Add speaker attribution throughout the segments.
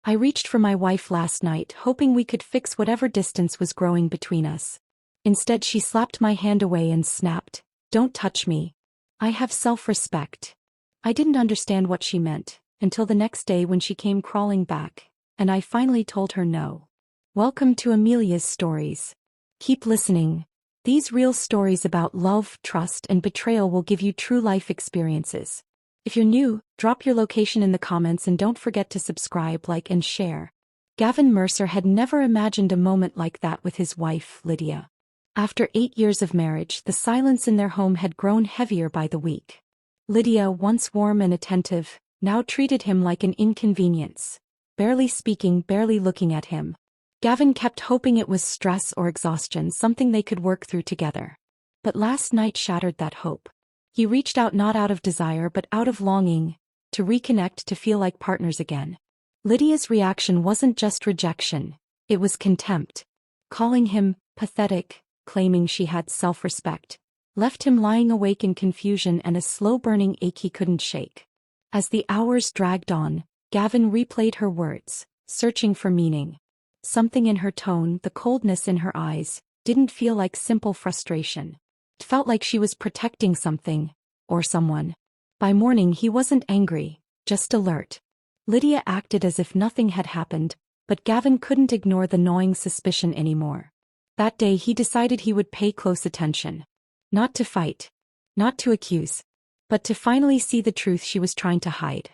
Speaker 1: I reached for my wife last night, hoping we could fix whatever distance was growing between us. Instead, she slapped my hand away and snapped, "Don't touch me. I have self-respect." I didn't understand what she meant, until the next day when she came crawling back, and I finally told her no. Welcome to Amelia's stories. Keep listening. These real stories about love, trust, and betrayal will give you true life experiences. If you're new, drop your location in the comments and don't forget to subscribe, like, and share. Gavin Mercer had never imagined a moment like that with his wife, Lydia. After 8 years of marriage, the silence in their home had grown heavier by the week. Lydia, once warm and attentive, now treated him like an inconvenience. Barely speaking, barely looking at him. Gavin kept hoping it was stress or exhaustion, something they could work through together. But last night shattered that hope. He reached out not out of desire but out of longing, to reconnect, to feel like partners again. Lydia's reaction wasn't just rejection, it was contempt. Calling him pathetic, claiming she had self-respect, left him lying awake in confusion and a slow-burning ache he couldn't shake. As the hours dragged on, Gavin replayed her words, searching for meaning. Something in her tone, the coldness in her eyes, didn't feel like simple frustration. It felt like she was protecting something, or someone. By morning he wasn't angry, just alert. Lydia acted as if nothing had happened, but Gavin couldn't ignore the gnawing suspicion anymore. That day he decided he would pay close attention. Not to fight. Not to accuse. But to finally see the truth she was trying to hide.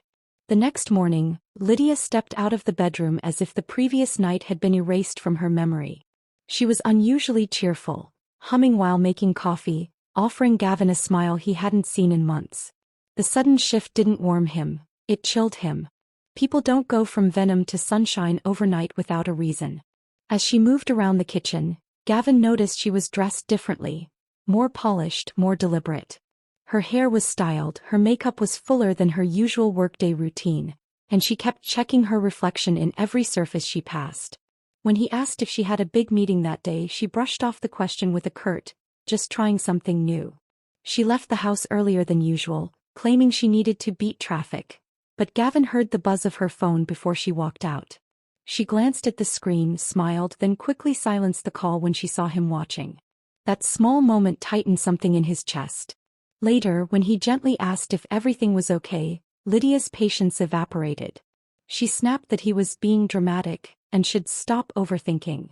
Speaker 1: The next morning, Lydia stepped out of the bedroom as if the previous night had been erased from her memory. She was unusually cheerful, humming while making coffee, offering Gavin a smile he hadn't seen in months. The sudden shift didn't warm him, it chilled him. People don't go from venom to sunshine overnight without a reason. As she moved around the kitchen, Gavin noticed she was dressed differently, more polished, more deliberate. Her hair was styled, her makeup was fuller than her usual workday routine, and she kept checking her reflection in every surface she passed. When he asked if she had a big meeting that day, she brushed off the question with a curt, "Just trying something new." She left the house earlier than usual, claiming she needed to beat traffic. But Gavin heard the buzz of her phone before she walked out. She glanced at the screen, smiled, then quickly silenced the call when she saw him watching. That small moment tightened something in his chest. Later, when he gently asked if everything was okay, Lydia's patience evaporated. She snapped that he was being dramatic and should stop overthinking.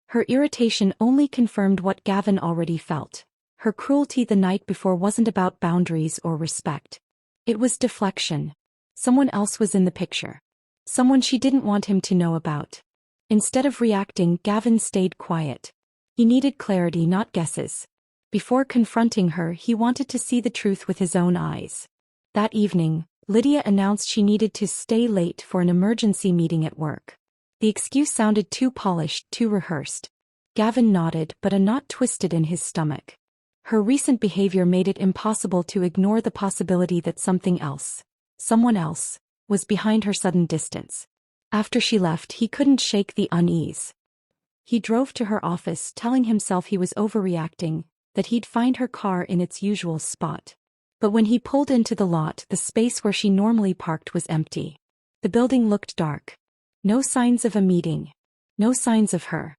Speaker 1: Her irritation only confirmed what Gavin already felt. Her cruelty the night before wasn't about boundaries or respect. It was deflection. Someone else was in the picture. Someone she didn't want him to know about. Instead of reacting, Gavin stayed quiet. He needed clarity, not guesses. Before confronting her, he wanted to see the truth with his own eyes. That evening, Lydia announced she needed to stay late for an emergency meeting at work. The excuse sounded too polished, too rehearsed. Gavin nodded, but a knot twisted in his stomach. Her recent behavior made it impossible to ignore the possibility that something else, someone else, was behind her sudden distance. After she left, he couldn't shake the unease. He drove to her office, telling himself he was overreacting, that he'd find her car in its usual spot. But when he pulled into the lot, the space where she normally parked was empty. The building looked dark. No signs of a meeting. No signs of her.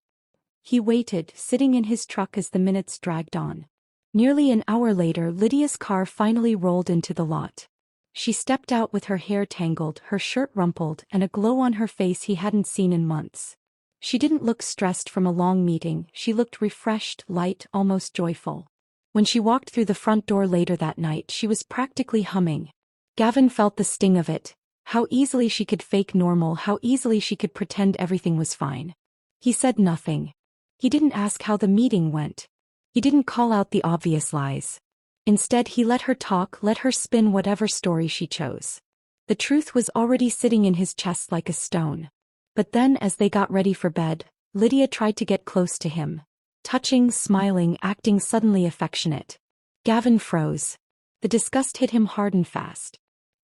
Speaker 1: He waited, sitting in his truck as the minutes dragged on. Nearly an hour later, Lydia's car finally rolled into the lot. She stepped out with her hair tangled, her shirt rumpled, and a glow on her face he hadn't seen in months. She didn't look stressed from a long meeting, she looked refreshed, light, almost joyful. When she walked through the front door later that night, she was practically humming. Gavin felt the sting of it. How easily she could fake normal, how easily she could pretend everything was fine. He said nothing. He didn't ask how the meeting went. He didn't call out the obvious lies. Instead, he let her talk, let her spin whatever story she chose. The truth was already sitting in his chest like a stone. But then, as they got ready for bed, Lydia tried to get close to him. Touching, smiling, acting suddenly affectionate. Gavin froze. The disgust hit him hard and fast.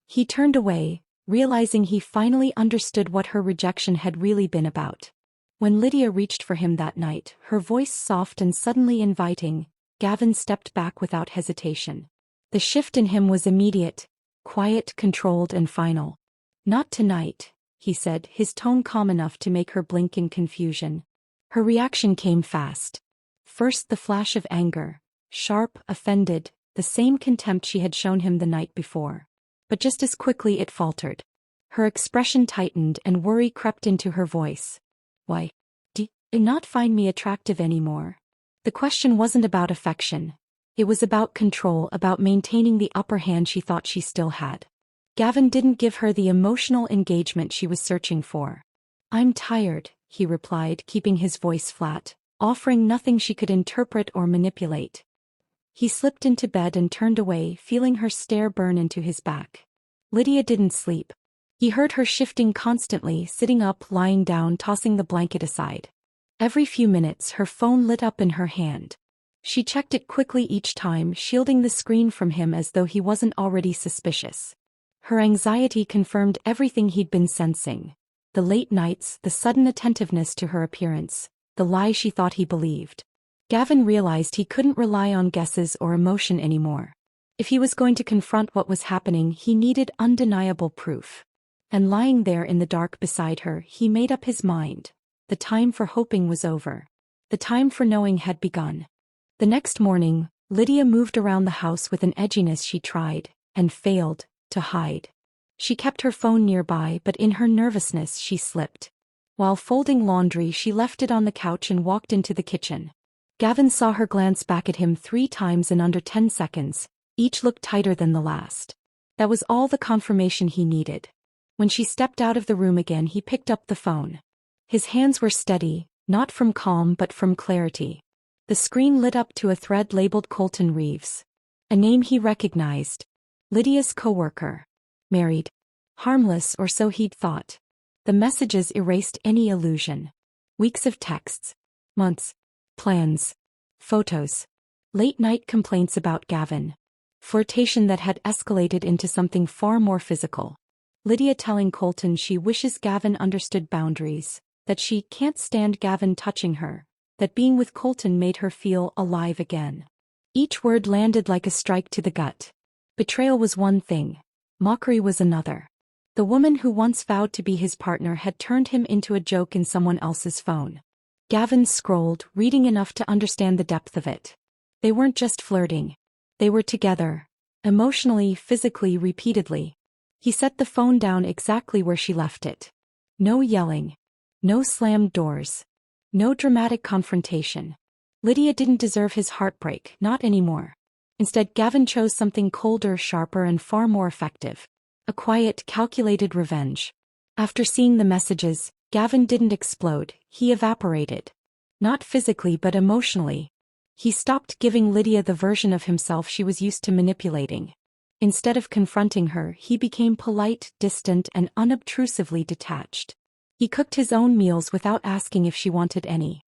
Speaker 1: He turned away, realizing he finally understood what her rejection had really been about. When Lydia reached for him that night, her voice soft and suddenly inviting, Gavin stepped back without hesitation. The shift in him was immediate, quiet, controlled, and final. Not tonight. he said, his tone calm enough to make her blink in confusion. Her reaction came fast. First the flash of anger. Sharp, offended, the same contempt she had shown him the night before. But just as quickly it faltered. Her expression tightened and worry crept into her voice. Why? Do you not find me attractive anymore? The question wasn't about affection. It was about control, about maintaining the upper hand she thought she still had. Gavin didn't give her the emotional engagement she was searching for. I'm tired, he replied, keeping his voice flat, offering nothing she could interpret or manipulate. He slipped into bed and turned away, feeling her stare burn into his back. Lydia didn't sleep. He heard her shifting constantly, sitting up, lying down, tossing the blanket aside. Every few minutes her phone lit up in her hand. She checked it quickly each time, shielding the screen from him as though he wasn't already suspicious. Her anxiety confirmed everything he'd been sensing. The late nights, the sudden attentiveness to her appearance, the lie she thought he believed. Gavin realized he couldn't rely on guesses or emotion anymore. If he was going to confront what was happening, he needed undeniable proof. And lying there in the dark beside her, he made up his mind. The time for hoping was over. The time for knowing had begun. The next morning, Lydia moved around the house with an edginess she tried, and failed, to hide. She kept her phone nearby, but in her nervousness she slipped. While folding laundry, she left it on the couch and walked into the kitchen. Gavin saw her glance back at him 3 times in under 10 seconds, each looked tighter than the last. That was all the confirmation he needed. When she stepped out of the room again, he picked up the phone. His hands were steady, not from calm but from clarity. The screen lit up to a thread labeled Colton Reeves. A name he recognized. Lydia's coworker. Married. Harmless, or so he'd thought. The messages erased any illusion. Weeks of texts. Months. Plans. Photos. Late-night complaints about Gavin. Flirtation that had escalated into something far more physical. Lydia telling Colton she wishes Gavin understood boundaries, that she can't stand Gavin touching her, that being with Colton made her feel alive again. Each word landed like a strike to the gut. Betrayal was one thing. Mockery was another. The woman who once vowed to be his partner had turned him into a joke in someone else's phone. Gavin scrolled, reading enough to understand the depth of it. They weren't just flirting. They were together. Emotionally, physically, repeatedly. He set the phone down exactly where she left it. No yelling. No slammed doors. No dramatic confrontation. Lydia didn't deserve his heartbreak, not anymore. Instead, Gavin chose something colder, sharper, and far more effective. A quiet, calculated revenge. After seeing the messages, Gavin didn't explode, he evaporated. Not physically but emotionally. He stopped giving Lydia the version of himself she was used to manipulating. Instead of confronting her, he became polite, distant, and unobtrusively detached. He cooked his own meals without asking if she wanted any.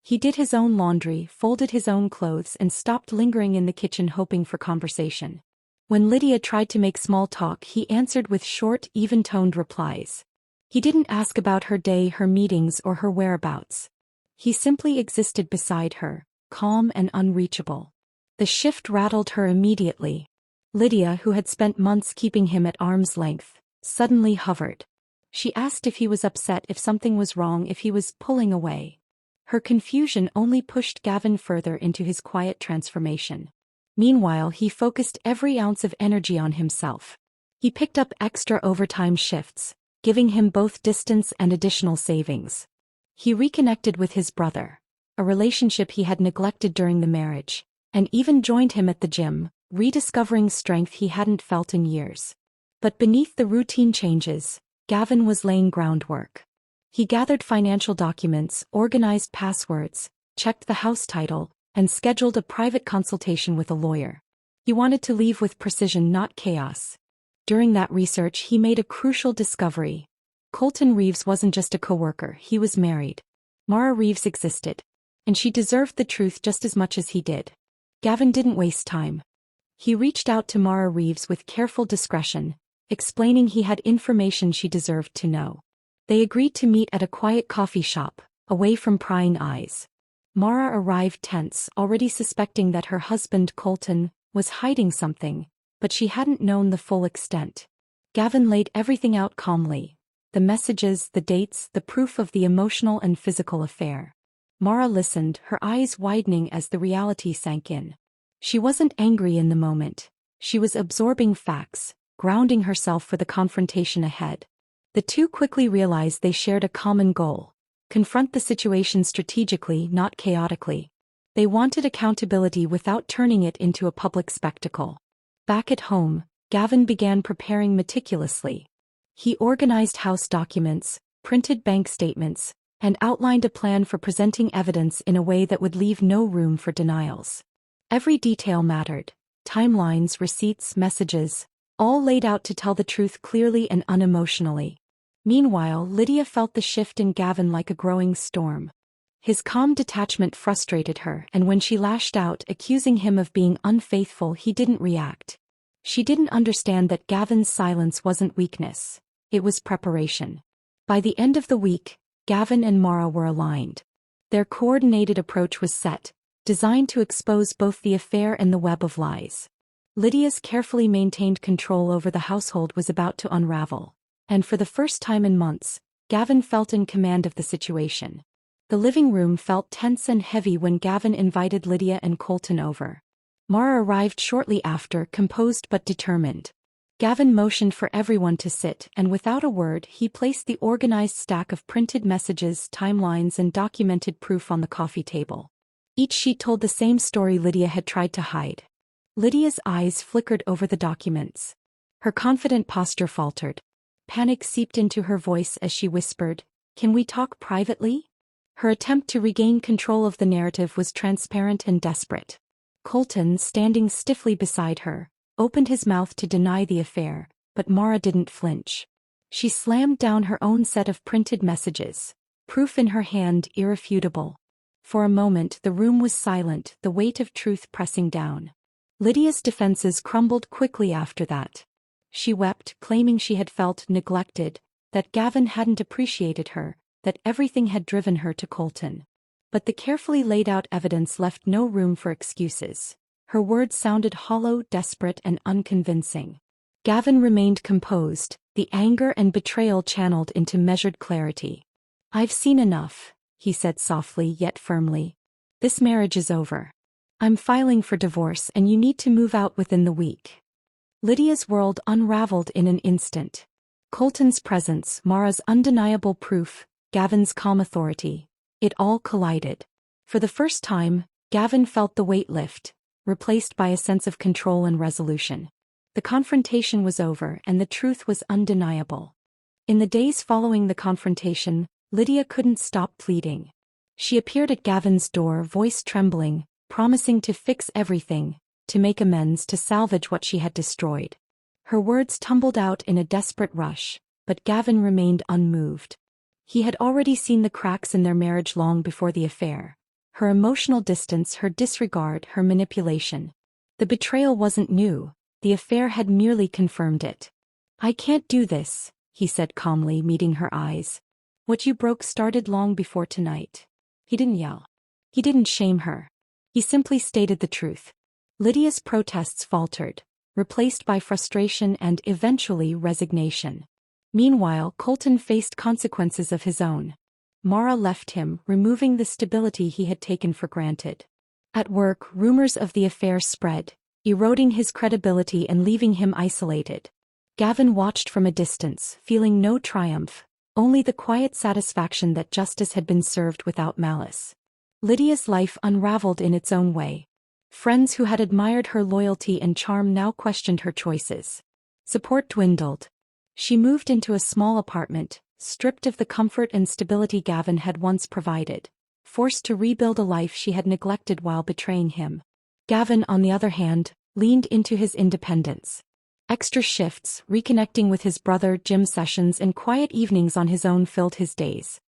Speaker 1: He did his own laundry, folded his own clothes, and stopped lingering in the kitchen hoping for conversation. When Lydia tried to make small talk, he answered with short, even-toned replies. He didn't ask about her day, her meetings, or her whereabouts. He simply existed beside her, calm and unreachable. The shift rattled her immediately. Lydia, who had spent months keeping him at arm's length, suddenly hovered. She asked if he was upset, if something was wrong, if he was pulling away. Her confusion only pushed Gavin further into his quiet transformation. Meanwhile, he focused every ounce of energy on himself. He picked up extra overtime shifts, giving him both distance and additional savings. He reconnected with his brother, a relationship he had neglected during the marriage, and even joined him at the gym, rediscovering strength he hadn't felt in years. But beneath the routine changes, Gavin was laying groundwork. He gathered financial documents, organized passwords, checked the house title, and scheduled a private consultation with a lawyer. He wanted to leave with precision, not chaos. During that research, he made a crucial discovery. Colton Reeves wasn't just a coworker, he was married. Mara Reeves existed. And she deserved the truth just as much as he did. Gavin didn't waste time. He reached out to Mara Reeves with careful discretion, explaining he had information she deserved to know. They agreed to meet at a quiet coffee shop, away from prying eyes. Mara arrived tense, already suspecting that her husband, Colton, was hiding something, but she hadn't known the full extent. Gavin laid everything out calmly. the messages, the dates, the proof of the emotional and physical affair. Mara listened, her eyes widening as the reality sank in. She wasn't angry in the moment. She was absorbing facts, grounding herself for the confrontation ahead. The two quickly realized they shared a common goal: confront the situation strategically, not chaotically. They wanted accountability without turning it into a public spectacle. Back at home, Gavin began preparing meticulously. He organized house documents, printed bank statements, and outlined a plan for presenting evidence in a way that would leave no room for denials. Every detail mattered: timelines, receipts, messages, all laid out to tell the truth clearly and unemotionally. Meanwhile, Lydia felt the shift in Gavin like a growing storm. His calm detachment frustrated her, and when she lashed out, accusing him of being unfaithful, he didn't react. She didn't understand that Gavin's silence wasn't weakness. It was preparation. By the end of the week, Gavin and Mara were aligned. Their coordinated approach was set, designed to expose both the affair and the web of lies. Lydia's carefully maintained control over the household was about to unravel. And for the first time in months, Gavin felt in command of the situation. The living room felt tense and heavy when Gavin invited Lydia and Colton over. Mara arrived shortly after, composed but determined. Gavin motioned for everyone to sit, and without a word, he placed the organized stack of printed messages, timelines, and documented proof on the coffee table. Each sheet told the same story Lydia had tried to hide. Lydia's eyes flickered over the documents. Her confident posture faltered. Panic seeped into her voice as she whispered, "Can we talk privately?" Her attempt to regain control of the narrative was transparent and desperate. Colton, standing stiffly beside her, opened his mouth to deny the affair, but Mara didn't flinch. She slammed down her own set of printed messages, proof in her hand, irrefutable. For a moment the room was silent, the weight of truth pressing down. Lydia's defenses crumbled quickly after that. She wept, claiming she had felt neglected, that Gavin hadn't appreciated her, that everything had driven her to Colton. But the carefully laid out evidence left no room for excuses. Her words sounded hollow, desperate, and unconvincing. Gavin remained composed, the anger and betrayal channeled into measured clarity. "I've seen enough," he said softly yet firmly. "This marriage is over. I'm filing for divorce and you need to move out within the week." Lydia's world unraveled in an instant. Colton's presence, Mara's undeniable proof, Gavin's calm authority. It all collided. For the first time, Gavin felt the weight lift, replaced by a sense of control and resolution. The confrontation was over and the truth was undeniable. In the days following the confrontation, Lydia couldn't stop pleading. She appeared at Gavin's door, voice trembling, promising to fix everything, to make amends, to salvage what she had destroyed. Her words tumbled out in a desperate rush, but Gavin remained unmoved. He had already seen the cracks in their marriage long before the affair. Her emotional distance, her disregard, her manipulation. The betrayal wasn't new, the affair had merely confirmed it. "I can't do this," he said calmly, meeting her eyes. "What you broke started long before tonight." He didn't yell. He didn't shame her. He simply stated the truth. Lydia's protests faltered, replaced by frustration and eventually resignation. Meanwhile, Colton faced consequences of his own. Mara left him, removing the stability he had taken for granted. At work, rumors of the affair spread, eroding his credibility and leaving him isolated. Gavin watched from a distance, feeling no triumph, only the quiet satisfaction that justice had been served without malice. Lydia's life unraveled in its own way. Friends who had admired her loyalty and charm now questioned her choices. Support dwindled. She moved into a small apartment, stripped of the comfort and stability Gavin had once provided, forced to rebuild a life she had neglected while betraying him. Gavin, on the other hand, leaned into his independence. Extra shifts, reconnecting with his brother, gym sessions, and quiet evenings on his own filled his days.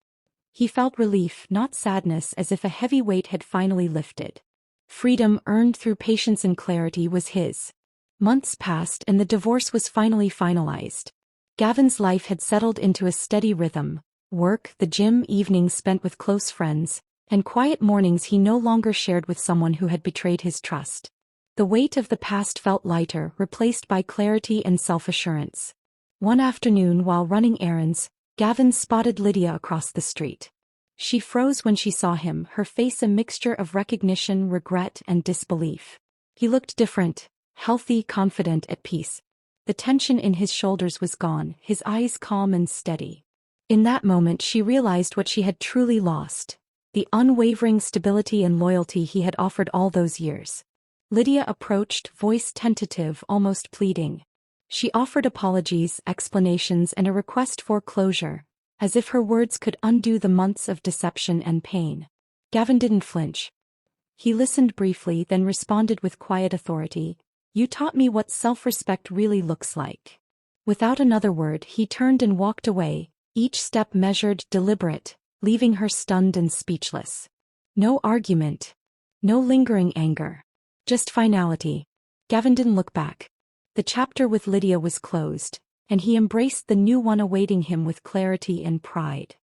Speaker 1: He felt relief, not sadness, as if a heavy weight had finally lifted. Freedom earned through patience and clarity was his. Months passed and the divorce was finally finalized. Gavin's life had settled into a steady rhythm: work, the gym, evenings spent with close friends, and quiet mornings he no longer shared with someone who had betrayed his trust. The weight of the past felt lighter, replaced by clarity and self-assurance. One afternoon while running errands, Gavin spotted Lydia across the street. She froze when she saw him, her face a mixture of recognition, regret, and disbelief. He looked different, healthy, confident, at peace. The tension in his shoulders was gone, his eyes calm and steady. In that moment she realized what she had truly lost, the unwavering stability and loyalty he had offered all those years. Lydia approached, voice tentative, almost pleading. She offered apologies, explanations, and a request for closure, as if her words could undo the months of deception and pain. Gavin didn't flinch. He listened briefly, then responded with quiet authority. "You taught me what self-respect really looks like." Without another word, he turned and walked away, each step measured, deliberate, leaving her stunned and speechless. No argument. No lingering anger. Just finality. Gavin didn't look back. The chapter with Lydia was closed, and he embraced the new one awaiting him with clarity and pride.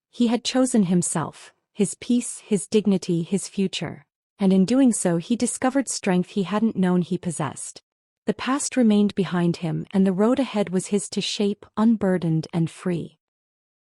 Speaker 1: He had chosen himself, his peace, his dignity, his future, and in doing so he discovered strength he hadn't known he possessed. The past remained behind him, and the road ahead was his to shape, unburdened and free.